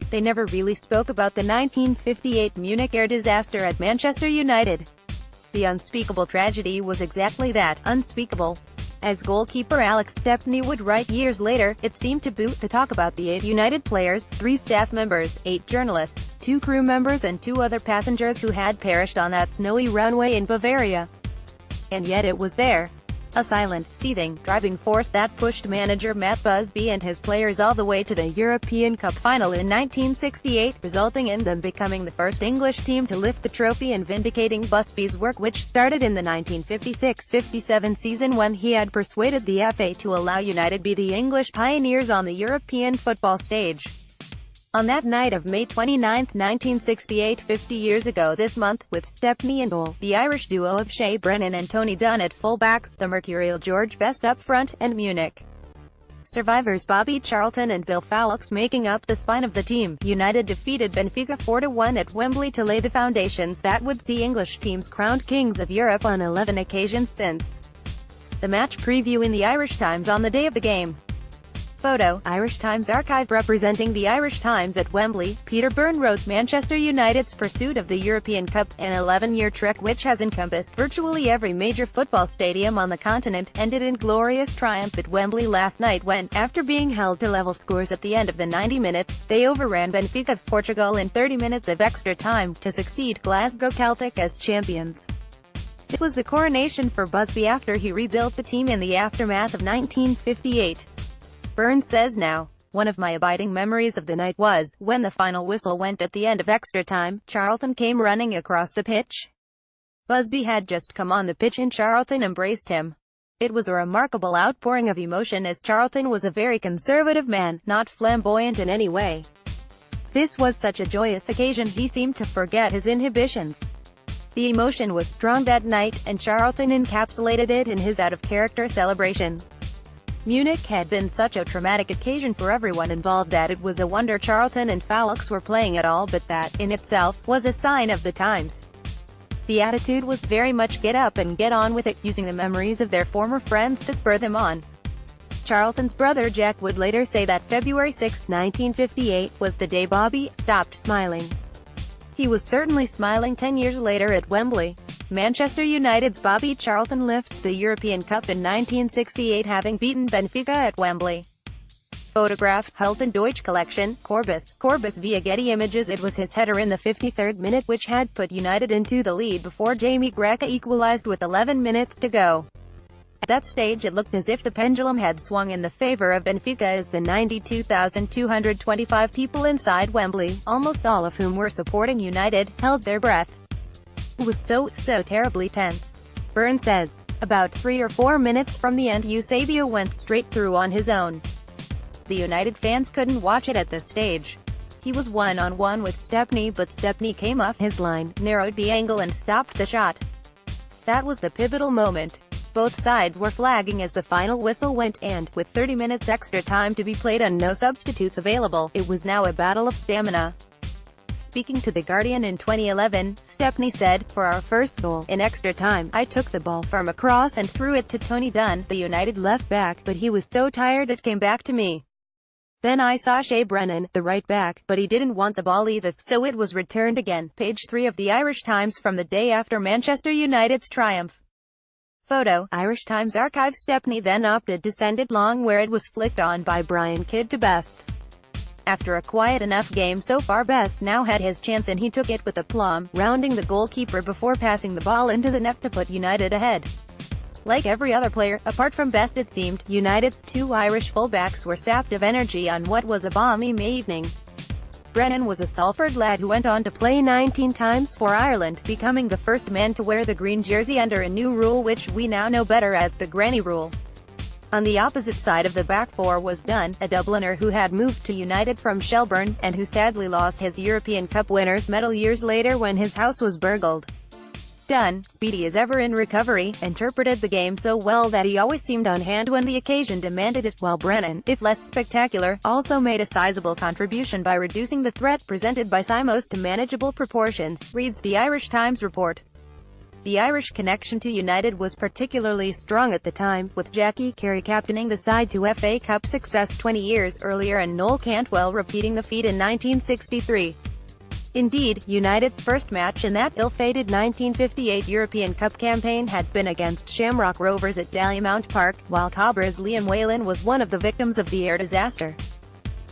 They never really spoke about the 1958 Munich air disaster at Manchester United. The unspeakable tragedy was exactly that, unspeakable. As goalkeeper Alex Stepney would write years later, it seemed taboo to talk about the 8 United players, 3 staff members, 8 journalists, 2 crew members and 2 other passengers who had perished on that snowy runway in Bavaria. And yet it was there. A silent, seething, driving force that pushed manager Matt Busby and his players all the way to the European Cup final in 1968, resulting in them becoming the first English team to lift the trophy and vindicating Busby's work, which started in the 1956-57 season when he had persuaded the FA to allow United be the English pioneers on the European football stage. On that night of May 29, 1968, 50 years ago this month, with Stepney in goal, the Irish duo of Shea Brennan and Tony Dunn at full-backs, the mercurial George Best up front, and Munich survivors Bobby Charlton and Bill Fowlkes making up the spine of the team, United defeated Benfica 4-1 at Wembley to lay the foundations that would see English teams crowned kings of Europe on 11 occasions since. The match preview in the Irish Times on the day of the game. Photo, Irish Times archive representing the Irish Times at Wembley. Peter Byrne wrote, Manchester United's pursuit of the European Cup, an 11-year trek which has encompassed virtually every major football stadium on the continent, ended in glorious triumph at Wembley last night when, after being held to level scores at the end of the 90 minutes, they overran Benfica of Portugal in 30 minutes of extra time, to succeed Glasgow Celtic as champions. It was the coronation for Busby after he rebuilt the team in the aftermath of 1958. Byrne says now, one of my abiding memories of the night was, when the final whistle went at the end of extra time, Charlton came running across the pitch. Busby had just come on the pitch and Charlton embraced him. It was a remarkable outpouring of emotion as Charlton was a very conservative man, not flamboyant in any way. This was such a joyous occasion he seemed to forget his inhibitions. The emotion was strong that night, and Charlton encapsulated it in his out-of-character celebration. Munich had been such a traumatic occasion for everyone involved that it was a wonder Charlton and Fowlkes were playing at all, but that, in itself, was a sign of the times. The attitude was very much get up and get on with it, using the memories of their former friends to spur them on. Charlton's brother Jack would later say that February 6, 1958, was the day Bobby stopped smiling. He was certainly smiling 10 years later at Wembley. Manchester United's Bobby Charlton lifts the European Cup in 1968, having beaten Benfica at Wembley. Photograph, Hulton Deutsch Collection, Corbis via Getty Images. It was his header in the 53rd minute which had put United into the lead before Jamie Graka equalised with 11 minutes to go. At that stage it looked as if the pendulum had swung in the favour of Benfica as the 92,225 people inside Wembley, almost all of whom were supporting United, held their breath. It was so terribly tense. Byrne says, about 3 or 4 minutes from the end Eusebio went straight through on his own. The United fans couldn't watch it at this stage. He was one-on-one with Stepney, but Stepney came off his line, narrowed the angle and stopped the shot. That was the pivotal moment. Both sides were flagging as the final whistle went and, with 30 minutes extra time to be played and no substitutes available, it was now a battle of stamina. Speaking to The Guardian in 2011, Stepney said, for our first goal, in extra time, I took the ball from across and threw it to Tony Dunn, the United left back, but he was so tired it came back to me. Then I saw Shea Brennan, the right back, but he didn't want the ball either, so it was returned again. Page 3 of the Irish Times from the day after Manchester United's triumph. Photo, Irish Times archive. Stepney then opted to send it long where it was flicked on by Brian Kidd to Best. After a quiet enough game so far, Best now had his chance and he took it with aplomb, rounding the goalkeeper before passing the ball into the net to put United ahead. Like every other player, apart from Best it seemed, United's 2 Irish fullbacks were sapped of energy on what was a balmy May evening. Brennan was a Salford lad who went on to play 19 times for Ireland, becoming the first man to wear the green jersey under a new rule which we now know better as the Granny Rule. On the opposite side of the back four was Dunn, a Dubliner who had moved to United from Shelbourne, and who sadly lost his European Cup winners' medal years later when his house was burgled. Dunn, speedy as ever in recovery, interpreted the game so well that he always seemed on hand when the occasion demanded it, while Brennan, if less spectacular, also made a sizable contribution by reducing the threat presented by Simos to manageable proportions, reads the Irish Times report. The Irish connection to United was particularly strong at the time, with Jackie Carey captaining the side to FA Cup success 20 years earlier and Noel Cantwell repeating the feat in 1963. Indeed, United's first match in that ill-fated 1958 European Cup campaign had been against Shamrock Rovers at Dalymount Park, while Cobra's Liam Whalen was one of the victims of the air disaster.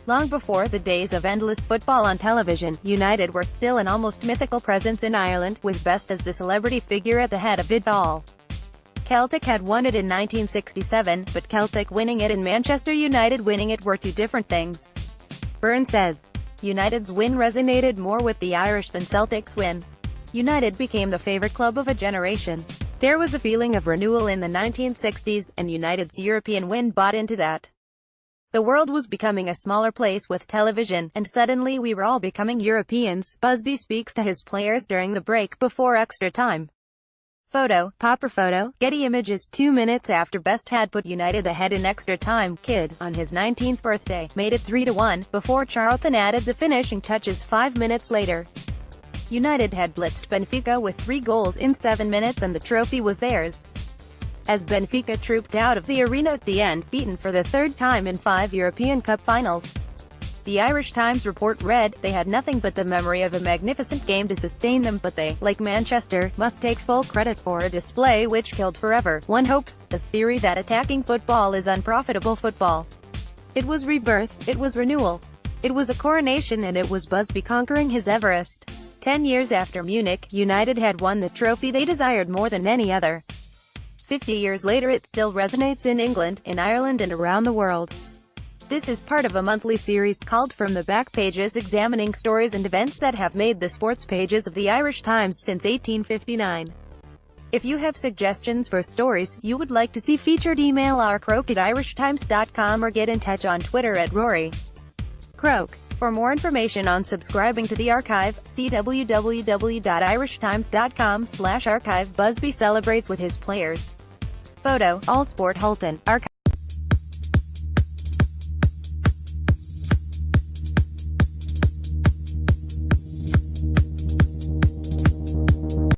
Long before the days of endless football on television, United were still an almost mythical presence in Ireland, with Best as the celebrity figure at the head of it all. Celtic had won it in 1967, but Celtic winning it and Manchester United winning it were two different things. Byrne says, United's win resonated more with the Irish than Celtic's win. United became the favourite club of a generation. There was a feeling of renewal in the 1960s, and United's European win bought into that. The world was becoming a smaller place with television, and suddenly we were all becoming Europeans. Busby speaks to his players during the break before extra time. Photo, Popper photo, Getty Images. 2 minutes after Best had put United ahead in extra time, Kidd, on his 19th birthday, made it 3-1, before Charlton added the finishing touches 5 minutes later. United had blitzed Benfica with 3 goals in 7 minutes and the trophy was theirs. As Benfica trooped out of the arena at the end, beaten for the third time in 5 European Cup finals. The Irish Times report read, they had nothing but the memory of a magnificent game to sustain them, but they, like Manchester, must take full credit for a display which killed forever, one hopes, the theory that attacking football is unprofitable football. It was rebirth, it was renewal. It was a coronation and it was Busby conquering his Everest. 10 years after Munich, United had won the trophy they desired more than any other. 50 years later it still resonates in England, in Ireland and around the world. This is part of a monthly series called From the Back Pages, examining stories and events that have made the sports pages of the Irish Times since 1859. If you have suggestions for stories you would like to see featured, email rcroak@irishtimes.com or get in touch on Twitter @RoryCroak. For more information on subscribing to the archive, see www.irishtimes.com/archive. Busby celebrates with his players. Photo, Allsport Hulton, archive.